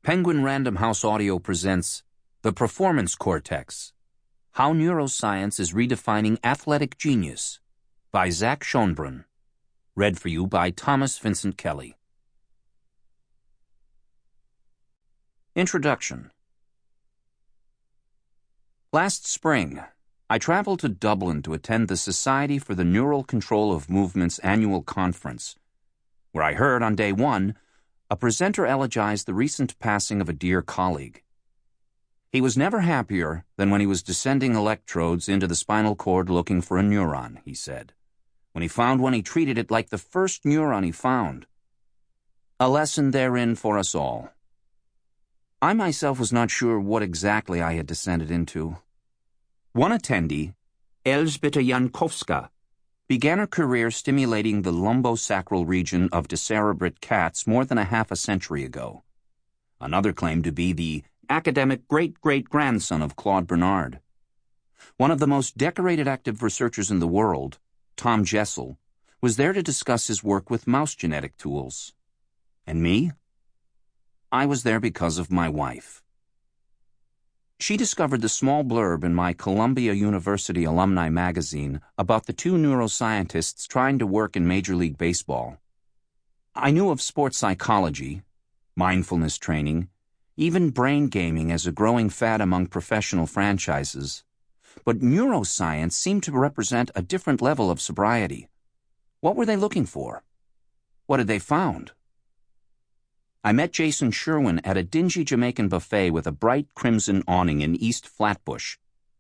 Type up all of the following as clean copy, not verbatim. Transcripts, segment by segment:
Penguin Random House Audio presents The Performance Cortex, How Neuroscience is Redefining Athletic Genius by Zach Schonbrun. Read for you by Thomas Vincent Kelly. Introduction. Last spring, I traveled to Dublin to attend the Society for the Neural Control of Movement's annual conference, where I heard on day one a presenter elegized the recent passing of a dear colleague. He was never happier than when he was descending electrodes into the spinal cord looking for a neuron, he said. When he found one, he treated it like the first neuron he found. A lesson therein for us all. I myself was not sure what exactly I had descended into. One attendee, Elżbieta Jankowska, began her career stimulating the lumbosacral region of decerebrate cats more than a half a century ago. Another claimed to be the academic great-great-grandson of Claude Bernard. One of the most decorated active researchers in the world, Tom Jessel, was there to discuss his work with mouse genetic tools. And me? I was there because of my wife. She discovered the small blurb in my Columbia University alumni magazine about the two neuroscientists trying to work in Major League Baseball. I knew of sports psychology, mindfulness training, even brain gaming as a growing fad among professional franchises, but neuroscience seemed to represent a different level of sobriety. What were they looking for? What had they found? I met Jason Sherwin at a dingy Jamaican buffet with a bright crimson awning in East Flatbush,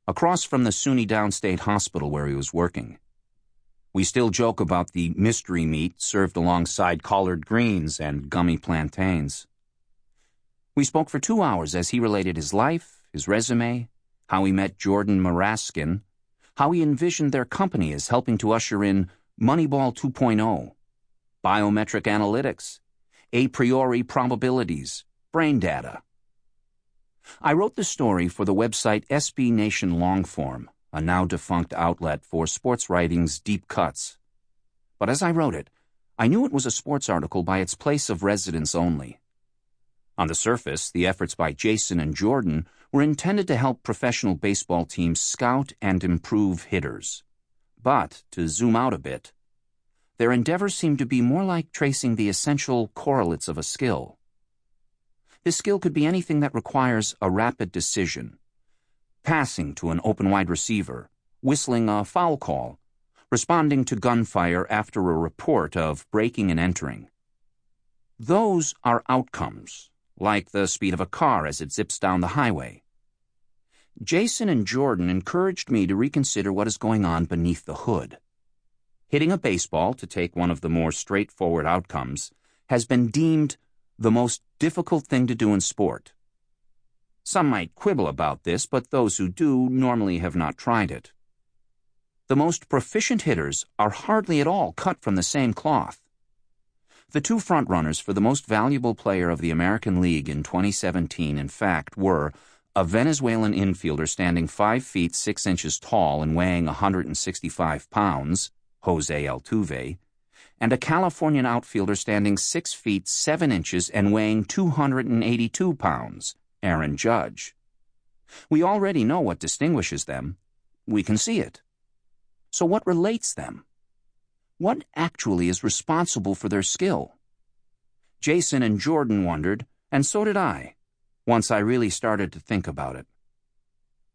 across from the SUNY Downstate Hospital where he was working. We still joke about the mystery meat served alongside collard greens and gummy plantains. We spoke for 2 hours as he related his life, his resume, how he met Jordan Maraskin, how he envisioned their company as helping to usher in Moneyball 2.0, biometric analytics, a priori probabilities, brain data. I wrote the story for the website SB Nation Longform, a now-defunct outlet for sports writing's deep cuts. But as I wrote it, I knew it was a sports article by its place of residence only. On the surface, the efforts by Jason and Jordan were intended to help professional baseball teams scout and improve hitters. But, to zoom out a bit, their endeavors seemed to be more like tracing the essential correlates of a skill. This skill could be anything that requires a rapid decision: passing to an open wide receiver, whistling a foul call, responding to gunfire after a report of breaking and entering. Those are outcomes, like the speed of a car as it zips down the highway. Jason and Jordan encouraged me to reconsider what is going on beneath the hood. Hitting a baseball, to take one of the more straightforward outcomes, has been deemed the most difficult thing to do in sport. Some might quibble about this, but those who do normally have not tried it. The most proficient hitters are hardly at all cut from the same cloth. The two frontrunners for the most valuable player of the American League in 2017, in fact, were a Venezuelan infielder standing 5 feet 6 inches tall and weighing 165 pounds, Jose Altuve, and a Californian outfielder standing 6 feet 7 inches and weighing 282 pounds, Aaron Judge. We already know what distinguishes them. We can see it. So what relates them? What actually is responsible for their skill? Jason and Jordan wondered, and so did I, once I really started to think about it.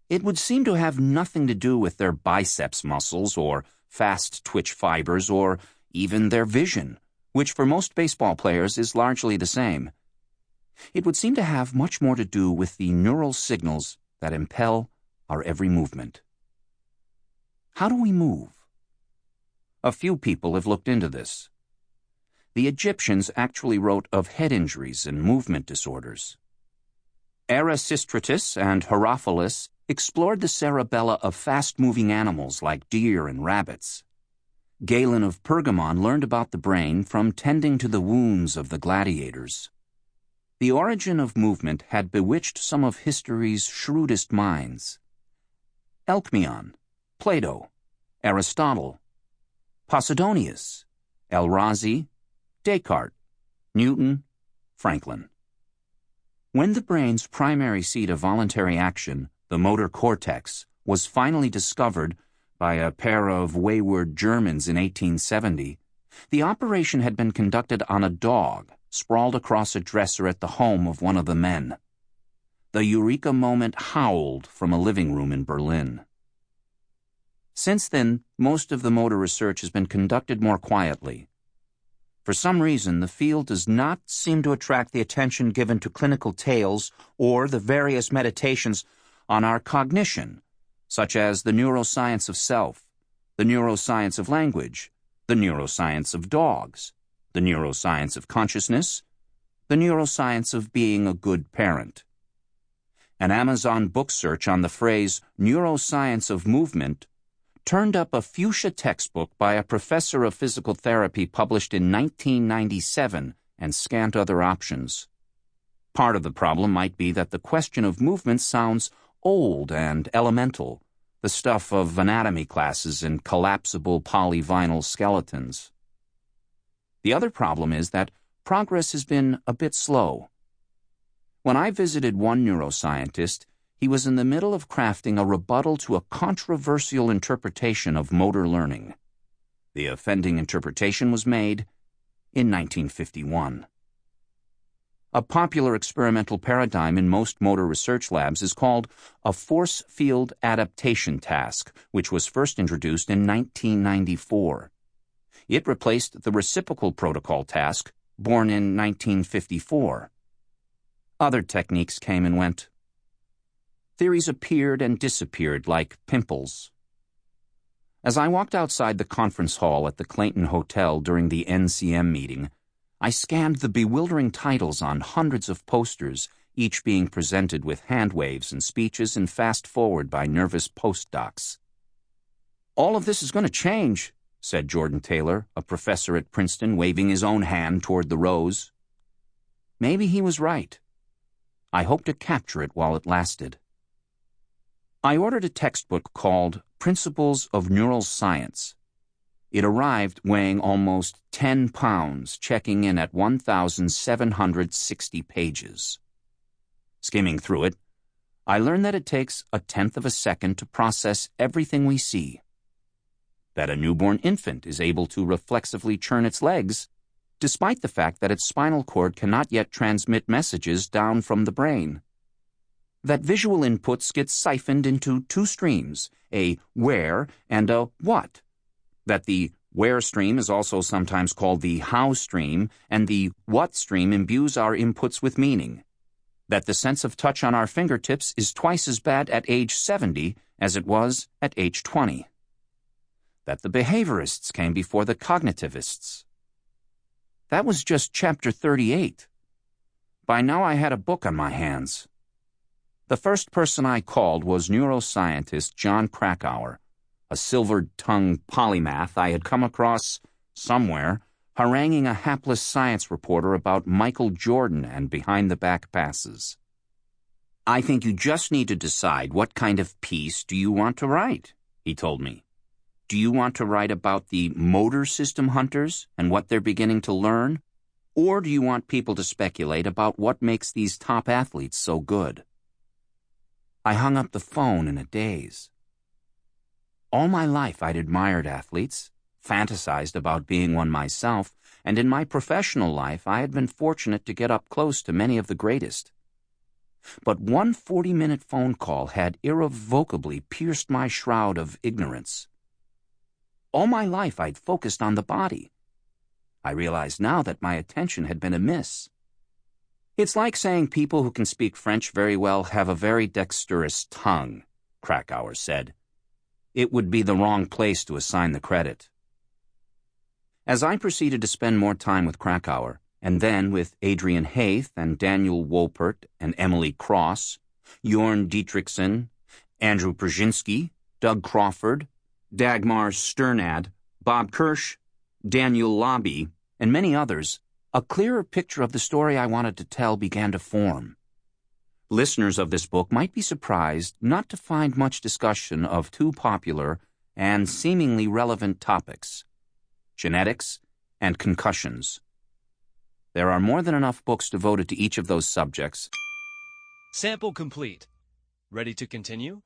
It would seem to have nothing to do with their biceps muscles or fast twitch fibers or even their vision, which for most baseball players is largely the same. It would seem to have much more to do with the neural signals that impel our every movement. How do we move? A few people have looked into this. The Egyptians actually wrote of head injuries and movement disorders. Erasistratus and Herophilus explored the cerebella of fast-moving animals like deer and rabbits. Galen of Pergamon learned about the brain from tending to the wounds of the gladiators. The origin of movement had bewitched some of history's shrewdest minds. Alcmaeon, Plato, Aristotle, Posidonius, El-Razi, Descartes, Newton, Franklin. When the brain's primary seat of voluntary action, the motor cortex, was finally discovered by a pair of wayward Germans in 1870, the operation had been conducted on a dog sprawled across a dresser at the home of one of the men. The eureka moment howled from a living room in Berlin. Since then, most of the motor research has been conducted more quietly. For some reason, the field does not seem to attract the attention given to clinical tales or the various meditations on our cognition, such as the neuroscience of self, the neuroscience of language, the neuroscience of dogs, the neuroscience of consciousness, the neuroscience of being a good parent. An Amazon book search on the phrase neuroscience of movement turned up a fuchsia textbook by a professor of physical therapy published in 1997 and scant other options. Part of the problem might be that the question of movement sounds old and elemental, the stuff of anatomy classes and collapsible polyvinyl skeletons. The other problem is that progress has been a bit slow. When I visited one neuroscientist, he was in the middle of crafting a rebuttal to a controversial interpretation of motor learning. The offending interpretation was made in 1951. A popular experimental paradigm in most motor research labs is called a force field adaptation task, which was first introduced in 1994. It replaced the reciprocal protocol task, born in 1954. Other techniques came and went. Theories appeared and disappeared like pimples. As I walked outside the conference hall at the Clayton Hotel during the NCM meeting, I scanned the bewildering titles on hundreds of posters, each being presented with hand waves and speeches and fast-forward by nervous postdocs. "All of this is going to change," said Jordan Taylor, a professor at Princeton, waving his own hand toward the rows. Maybe he was right. I hoped to capture it while it lasted. I ordered a textbook called Principles of Neuroscience. It arrived weighing almost 10 pounds, checking in at 1,760 pages. Skimming through it, I learned that it takes 1/10 of a second to process everything we see. That a newborn infant is able to reflexively churn its legs, despite the fact that its spinal cord cannot yet transmit messages down from the brain. That visual inputs get siphoned into two streams, a where and a what. That the where stream is also sometimes called the how stream, and the what stream imbues our inputs with meaning. That the sense of touch on our fingertips is twice as bad at age 70 as it was at age 20. That the behaviorists came before the cognitivists. That was just chapter 38. By now I had a book on my hands. The first person I called was neuroscientist John Krakauer, a silver-tongued polymath I had come across somewhere, haranguing a hapless science reporter about Michael Jordan and behind-the-back passes. "I think you just need to decide what kind of piece do you want to write," he told me. "Do you want to write about the motor system hunters and what they're beginning to learn? Or do you want people to speculate about what makes these top athletes so good?" I hung up the phone in a daze. All my life I'd admired athletes, fantasized about being one myself, and in my professional life I had been fortunate to get up close to many of the greatest. But one 40-minute phone call had irrevocably pierced my shroud of ignorance. All my life I'd focused on the body. I realized now that my attention had been amiss. "It's like saying people who can speak French very well have a very dexterous tongue," Krakauer said. "It would be the wrong place to assign the credit." As I proceeded to spend more time with Krakauer, and then with Adrian Haith and Daniel Wolpert and Emily Cross, Jorn Dietrichson, Andrew Przynski, Doug Crawford, Dagmar Sternad, Bob Kirsch, Daniel Lobby, and many others, a clearer picture of the story I wanted to tell began to form. Listeners of this book might be surprised not to find much discussion of two popular and seemingly relevant topics: genetics and concussions. There are more than enough books devoted to each of those subjects, Sample complete. Ready to continue?